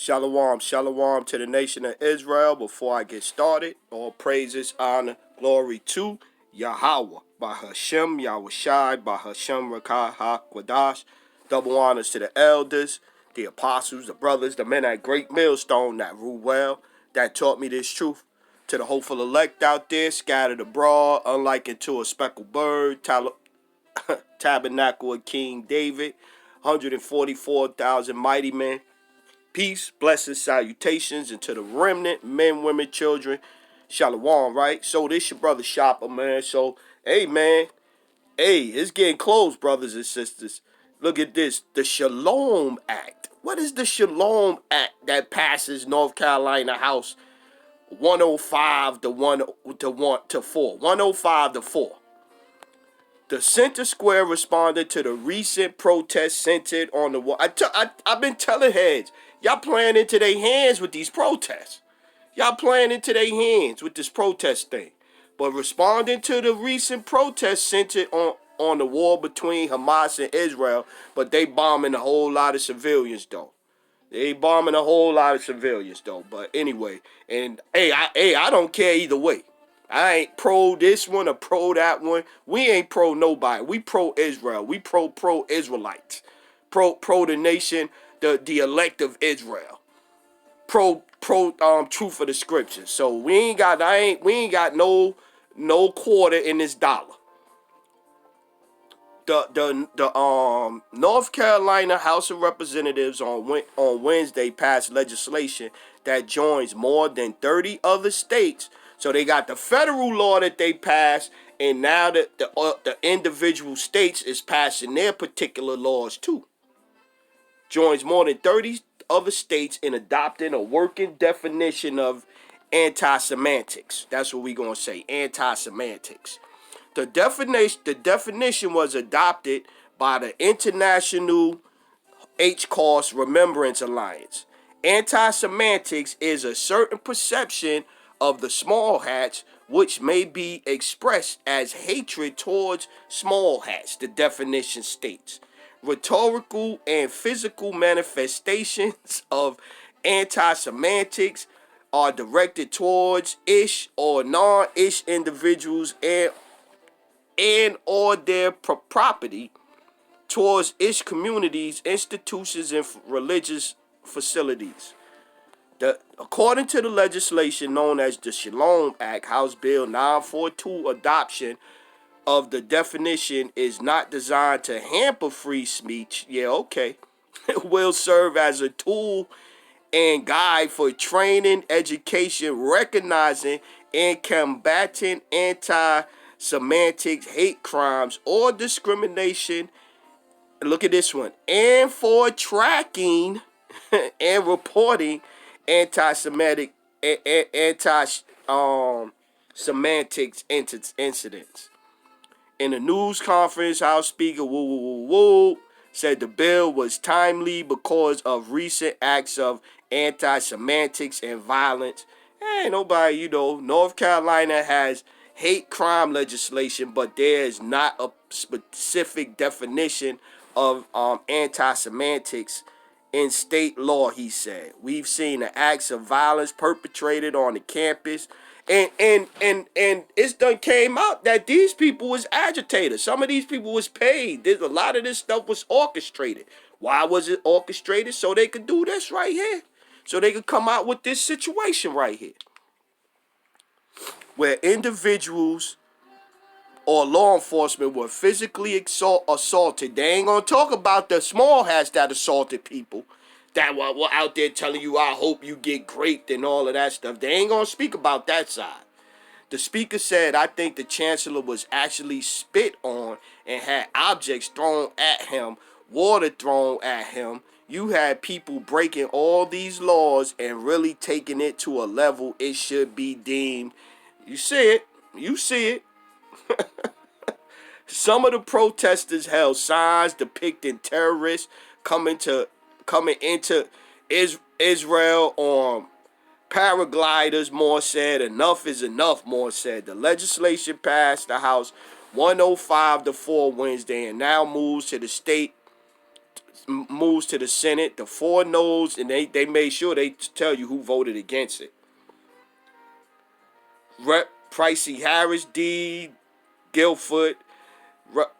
Shalom, shalom to the nation of Israel. Before I get started, all praises, honor, glory to Yahweh, by Hashem, Yahushai, by Hashem, Rakah, HaKwadash. Double honors to the elders, the apostles, the brothers, the men at Great Millstone that rule well, that taught me this truth. To the hopeful elect out there, scattered abroad, unlike unto a speckled bird, tabernacle of King David, 144,000 mighty men. Peace, blessings, salutations, and to the remnant, men, women, children. Shalom, right? So this your brother Shopper, man. So, hey, man. Hey, it's getting close, brothers and sisters. Look at this. The Shalom Act. What is the Shalom Act that passes North Carolina House 105 to 4? 105 to 4. The Center Square responded to the recent protests centered on the war. I've been telling heads, y'all playing into their hands with these protests. Y'all playing into their hands with this protest thing. But responding to the recent protests centered on the war between Hamas and Israel, but they bombing a whole lot of civilians, though. They bombing a whole lot of civilians, though. But anyway, and I don't care either way. I ain't pro this one or pro that one. We ain't pro nobody. We pro Israel. We pro Israelites. Pro the nation, the elect of Israel. Pro truth of the scriptures. So we ain't got no quarter in this dollar. The North Carolina House of Representatives on Wednesday passed legislation that joins more than 30 other states. So they got the federal law that they passed, and now that the individual states is passing their particular laws too. Joins more than 30 other states in adopting a working definition of anti-semantics. That's what we're gonna say, anti-semantics. The definition was adopted by the International Holocaust Remembrance Alliance. Anti-semantics is a certain perception of the small hats which may be expressed as hatred towards small hats, the definition states. Rhetorical and physical manifestations of anti-semantics are directed towards ish or non-ish individuals and or their property, towards ish communities, institutions, and religious facilities. According to the legislation known as the Shalom Act, House Bill 942, adoption of the definition is not designed to hamper free speech. Yeah, okay. It will serve as a tool and guide for training, education, recognizing, and combating anti-semantics, hate crimes, or discrimination. Look at this one. And for tracking and reporting anti-Semitic, semantics incidents. In a news conference, House Speaker said the bill was timely because of recent acts of anti-semantics and violence. Hey, nobody, North Carolina has hate crime legislation, but there is not a specific definition of anti-semantics in state law, he said. We've seen the acts of violence perpetrated on the campus. And it's done came out that these people was agitators. Some of these people was paid. There's a lot of this stuff was orchestrated. Why was it orchestrated? So they could do this right here. So they could come out with this situation right here. Where individuals or law enforcement were physically assaulted. They ain't gonna talk about the small hats that assaulted people, that were out there telling you, I hope you get raped and all of that stuff. They ain't gonna speak about that side. The speaker said, I think the chancellor was actually spit on and had objects thrown at him, water thrown at him. You had people breaking all these laws and really taking it to a level it should be deemed. You see it. You see it. Some of the protesters held signs depicting terrorists coming into Israel on paragliders, Moore said. Enough is enough, Moore said. The legislation passed the House 105 to 4 Wednesday and now moves to the state moves to the Senate. The 4 noes, and they made sure they tell you who voted against it. Rep Pricey Harris, D. Guilford,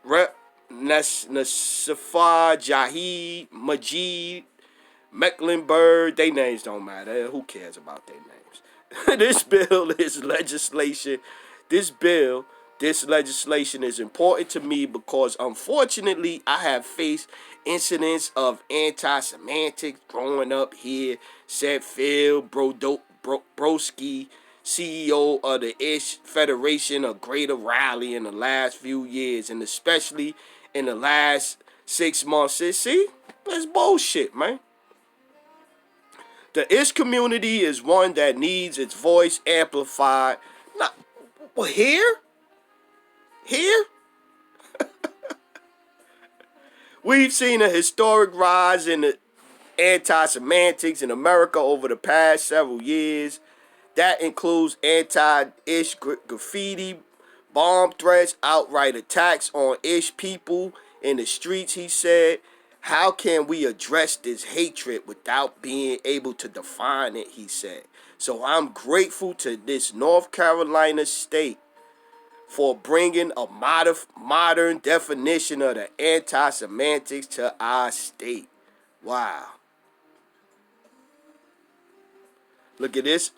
Rep Nasifah Jaheed, Majid, Mecklenburg. They names don't matter. Who cares about their names? This bill is legislation. This legislation is important to me because, unfortunately, I have faced incidents of anti-Semitic growing up here, said Phil Brodsky, CEO of the Ish Federation of Greater Raleigh in the last few years, and especially in the last 6 months. See, that's bullshit, man. The Ish community is one that needs its voice amplified. Not well, here. We've seen a historic rise in the anti-semantics in America over the past several years. That includes anti-Ish graffiti, bomb threats, outright attacks on Ish people in the streets, he said. How can we address this hatred without being able to define it, he said. So I'm grateful to this North Carolina state for bringing a modern definition of the anti-semantics to our state. Wow. Look at this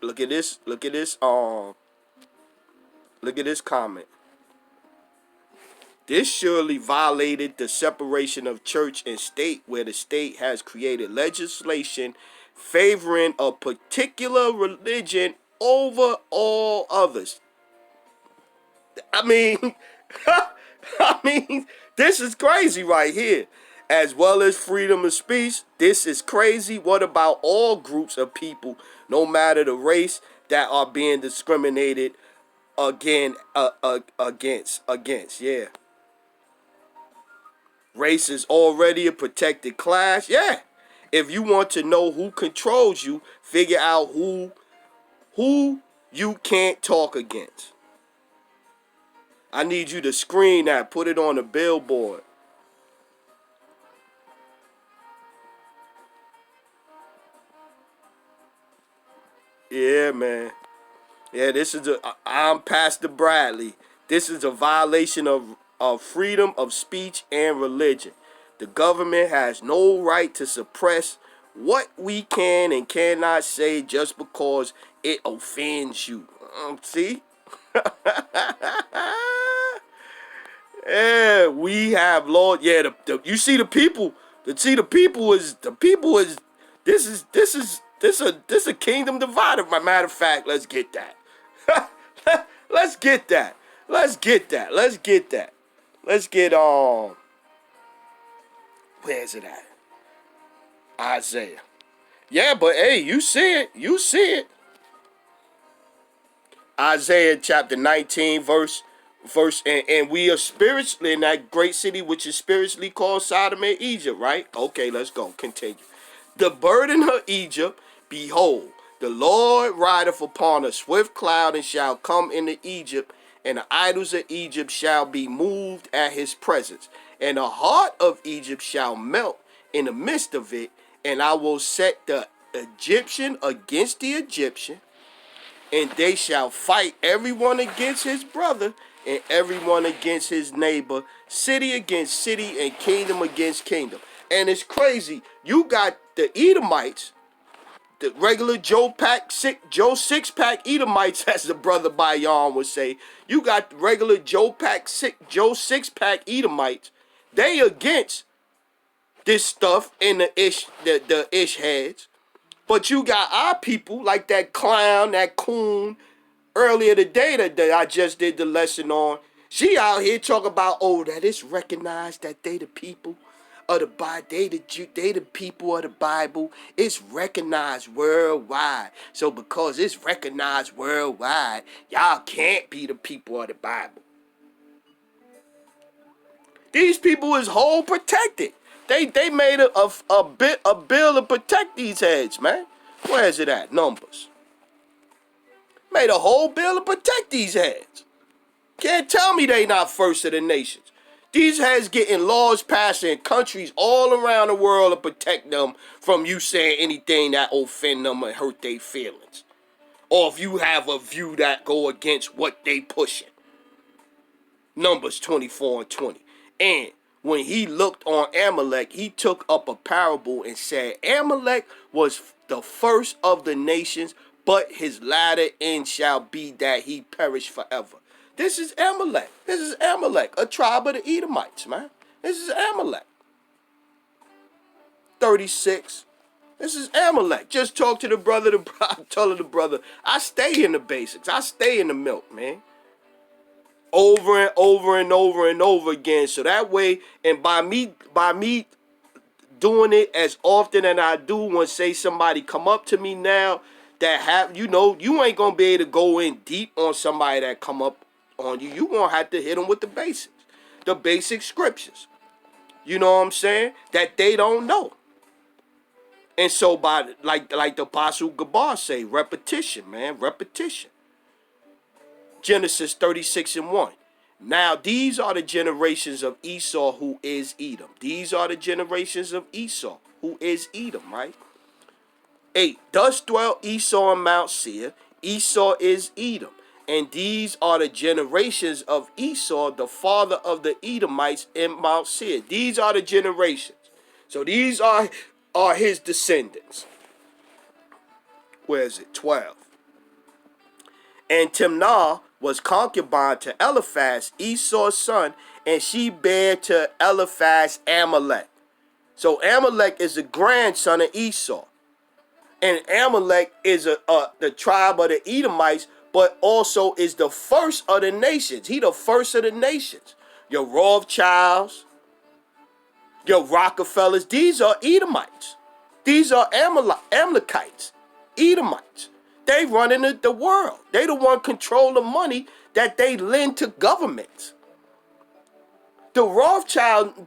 comment. This surely violated the separation of church and state, where the state has created legislation favoring a particular religion over all others. I mean, this is crazy right here. As well as freedom of speech, this is crazy. What about all groups of people, no matter the race, that are being discriminated against? Yeah. Race is already a protected class. Yeah. If you want to know who controls you, figure out who you can't talk against. I need you to screen that, put it on a billboard. Yeah, man. Yeah, I'm Pastor Bradley. This is a violation of freedom of speech and religion. The government has no right to suppress what we can and cannot say just because it offends you. See? Yeah, we have law. Yeah, you see the people. This is a kingdom divided. By matter of fact, let's get that. Let's get that. Let's get where is it at? Isaiah. Yeah, but hey, you see it. Isaiah chapter 19, verse, and we are spiritually in that great city which is spiritually called Sodom and Egypt, right? Okay, let's go. Continue. The burden of Egypt, behold, the Lord rideth upon a swift cloud and shall come into Egypt, and the idols of Egypt shall be moved at his presence. And the heart of Egypt shall melt in the midst of it, and I will set the Egyptian against the Egyptian, and they shall fight everyone against his brother, and everyone against his neighbor, city against city, and kingdom against kingdom. And it's crazy. You got the Edomites, the regular Joe six-pack Edomites, as the brother Bayan would say. You got the regular Joe six-pack Edomites. They against this stuff in the ish heads. But you got our people like that clown, that coon, earlier today that I just did the lesson on. She out here talking about, that it's recognized that they the people of the Bible, they the people of the Bible. It's recognized worldwide. So because it's recognized worldwide, y'all can't be the people of the Bible. These people is whole protected. They made a bill to protect these heads, man. Where is it at? Numbers. Made a whole bill to protect these heads. Can't tell me they not first of the nations. These heads getting laws passed in countries all around the world to protect them from you saying anything that offend them and hurt their feelings. Or if you have a view that go against what they pushing. Numbers 24 and 20. And when he looked on Amalek, he took up a parable and said, Amalek was the first of the nations, but his latter end shall be that he perish forever. This is Amalek. This is Amalek, a tribe of the Edomites, man. This is Amalek. 36. This is Amalek. Just talk to the brother, telling the brother, I stay in the basics. I stay in the milk, man. Over and over and over and over again. So that way, and by me doing it as often as I do, when say somebody come up to me now that have, you ain't gonna be able to go in deep on somebody that come up on you. You gonna have to hit them with the basics, the basic scriptures. You know what I'm saying? That they don't know. And so by like the Apostle Gabar say, repetition, man, repetition. Genesis 36 and 1. Now these are the generations of Esau, who is Edom. These are the generations of Esau, who is Edom, right? 8. Thus dwelt Esau in Mount Seir. Esau is Edom. And these are the generations of Esau, the father of the Edomites in Mount Seir. These are the generations. So these are his descendants. Where is it? 12. And Timnah was concubine to Eliphaz, Esau's son, and she bare to Eliphaz Amalek. So Amalek is the grandson of Esau. And Amalek is the tribe of the Edomites, but also is the first of the nations. He the first of the nations. Your Rothschilds, your Rockefellers, these are Edomites. These are Amalekites, Edomites. They running the world. They the one control the money that they lend to governments. The Rothschild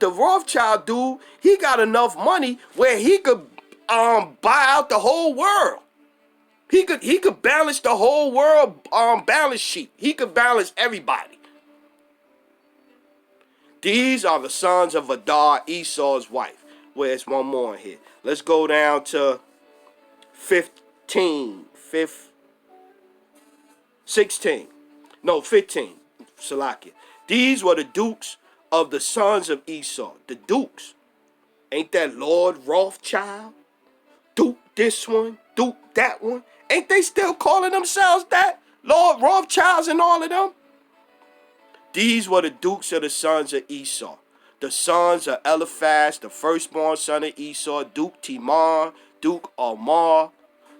dude, he got enough money where he could buy out the whole world. He could balance the whole world balance sheet. He could balance everybody. These are the sons of Adar, Esau's wife. Where's one more in here? Let's go down to 15. 16. No, 15. Salakia. These were the dukes of the sons of Esau. The dukes. Ain't that Lord Rothschild? Duke this one, Duke that one. Ain't they still calling themselves that? Lord Rothschilds and all of them? These were the dukes of the sons of Esau. The sons of Eliphaz, the firstborn son of Esau, Duke Timon, Duke Omar,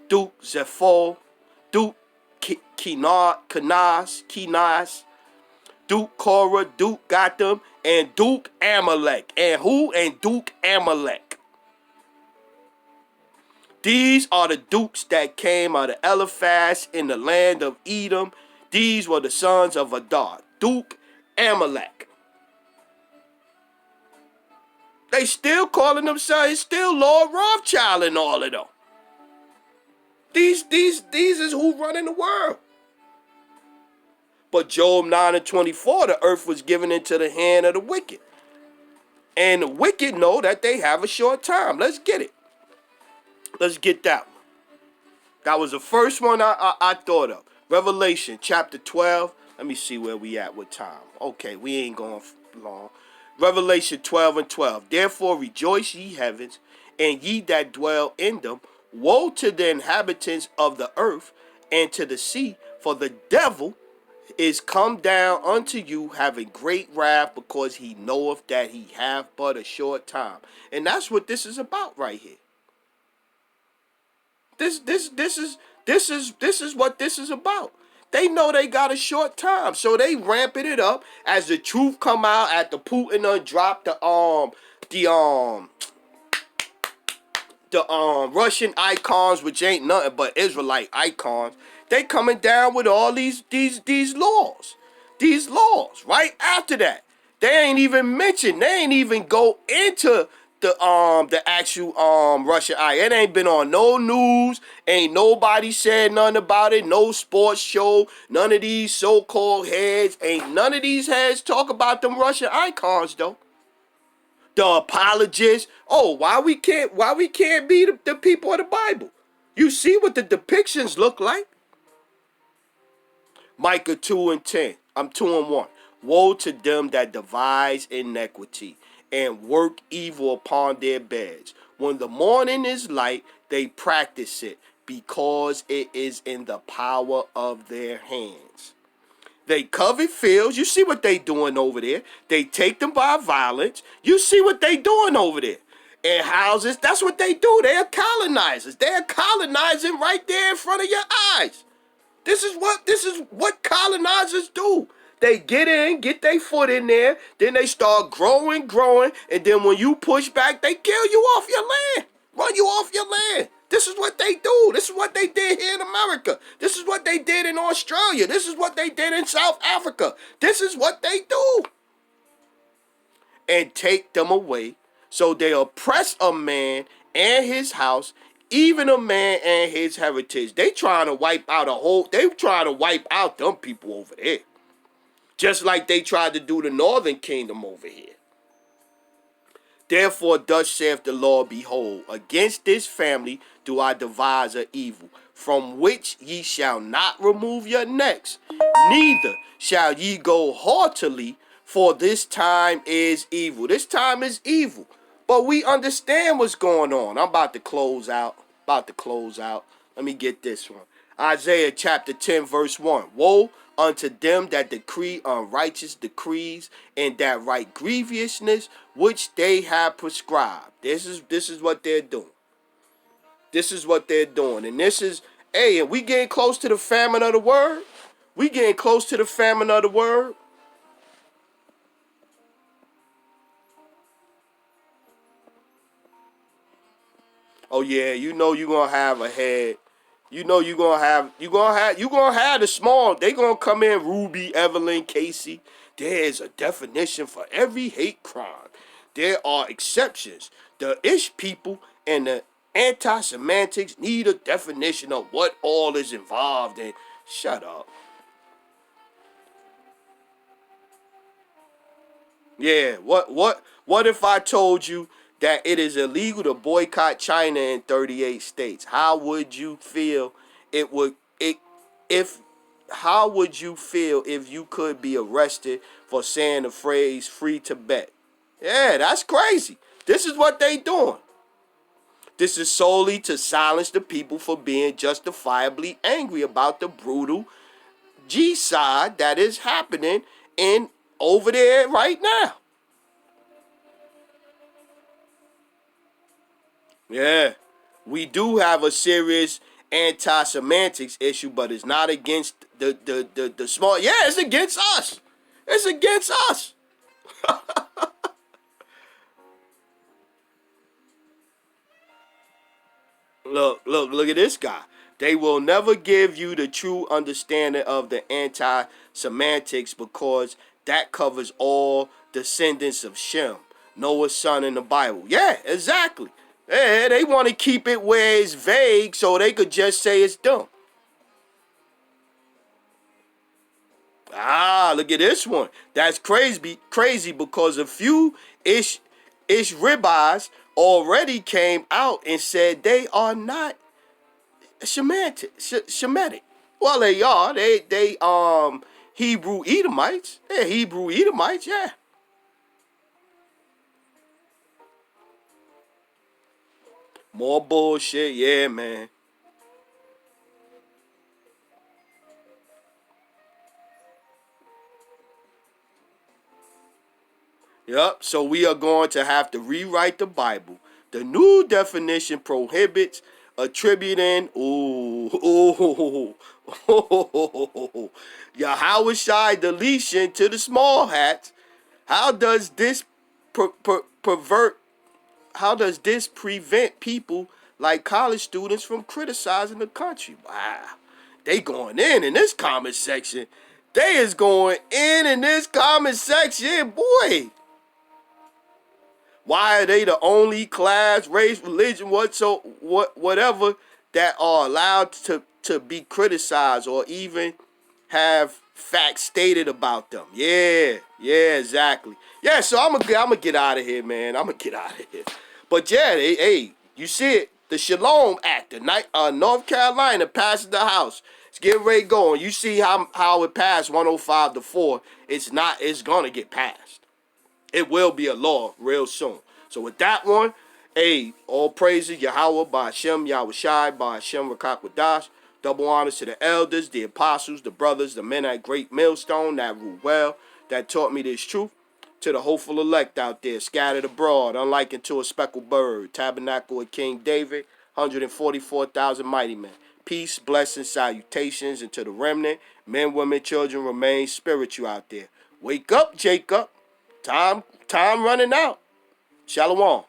Duke Zepho, Duke Kenaz, Duke Korah, Duke Gotham, and Duke Amalek. And who? And Duke Amalek. These are the dukes that came out of Eliphaz in the land of Edom. These were the sons of Adar, Duke Amalek. They still calling themselves, still Lord Rothschild and all of them. These is who running the world. But Job 9 and 24, the earth was given into the hand of the wicked. And the wicked know that they have a short time. Let's get it. Let's get that one. That was the first one I thought of. Revelation chapter 12. Let me see where we at with time. Okay, we ain't going long. Revelation 12 and 12. Therefore rejoice ye heavens, and ye that dwell in them. Woe to the inhabitants of the earth and to the sea, for the devil is come down unto you, having great wrath, because he knoweth that he hath but a short time. And that's what this is about right here. This is what this is about. They know they got a short time, so they ramping it up as the truth come out at the Putin drop the Russian icons, which ain't nothing but Israelite icons. They coming down with all these laws. These laws. Right after that, they ain't even mentioned. They ain't even go into the actual Russian eye. It ain't been on no news. Ain't nobody said nothing about it. No sports show. None of these so-called heads. Ain't none of these heads talk about them Russian icons though. The apologists. Oh, why we can't be the people of the Bible? You see what the depictions look like? Micah 2:10. I'm 2:1. Woe to them that devise iniquity and work evil upon their beds. When the morning is light, they practice it because it is in the power of their hands. They covet fields. You see what they doing over there. They take them by violence. You see what they doing over there. And houses, that's what they do. They're colonizers. They're colonizing right there in front of your eyes. This is what colonizers do. They get in, get their foot in there, then they start growing, and then when you push back, they kill you off your land, run you off your land. This is what they do. This is what they did here in America. This is what they did in Australia. This is what they did in South Africa. This is what they do. And take them away. So they oppress a man and his house, even a man and his heritage. They trying to wipe out them people over there. Just like they tried to do the northern kingdom over here. Therefore thus saith the Lord, behold, against this family do I devise an evil, from which ye shall not remove your necks, neither shall ye go haughtily, for this time is evil. This time is evil. But we understand what's going on. I'm about to close out. Let me get this one. Isaiah chapter 10 verse 1. Woe unto them that decree unrighteous decrees, and that write grievousness which they have prescribed. This is what they're doing. This is what they're doing. And this is, hey, and we getting close to the famine of the word. We getting close to the famine of the word. Oh yeah, you know you're gonna have a head. You know you're gonna have the small. They gonna come in, Ruby, Evelyn, Casey. There is a definition for every hate crime. There are exceptions. The ish people and the anti-semantics need a definition of what all is involved in. Shut up. Yeah, what if I told you that it is illegal to boycott China in 38 states? How would you feel how would you feel if you could be arrested for saying the phrase free Tibet? Yeah, that's crazy. This is what they doing. This is solely to silence the people for being justifiably angry about the brutal G-side that is happening in over there right now. Yeah, we do have a serious anti-semantics issue, but it's not against the small. Yeah, it's against us. It's against us. Look at this guy. They will never give you the true understanding of the anti-semantics because that covers all descendants of Shem, Noah's son in the Bible. Yeah, exactly. Yeah, they want to keep it where it's vague so they could just say it's dumb. Look at this one. That's crazy because a few ish ribbis already came out and said they are not Shemitic. Well, they are. They Hebrew Edomites. They're Hebrew Edomites, yeah. More bullshit, yeah, man. Yep, so we are going to have to rewrite the Bible. The new definition prohibits attributing, Yahweh Shai deletion to the small hats. How does this how does this prevent people like college students from criticizing the country? Wow. They going in this comment section. They is going in this comment section, boy. Why are they the only class, race, religion, whatever that are allowed to be criticized or even have facts stated about them? Yeah, exactly. Yeah, so I'm gonna get out of here, man. I'm gonna get out of here. But yeah, hey, you see it. The Shalom Act, North Carolina passes the House. It's getting ready to go. And you see how it passed 105-4. It's gonna get passed. It will be a law real soon. So with that one, hey, all praises Yahweh, Ba'Shem, Yahweh Shai, Ba'Shem, Rakakwadash. Double honors to the elders, the apostles, the brothers, the men at Great Millstone that rule well, that taught me this truth. To the hopeful elect out there, scattered abroad, unlike unto a speckled bird, tabernacle of King David, 144,000 mighty men. Peace, blessings, salutations, and to the remnant, men, women, children, remain spiritual out there. Wake up, Jacob. Time running out. Shalom.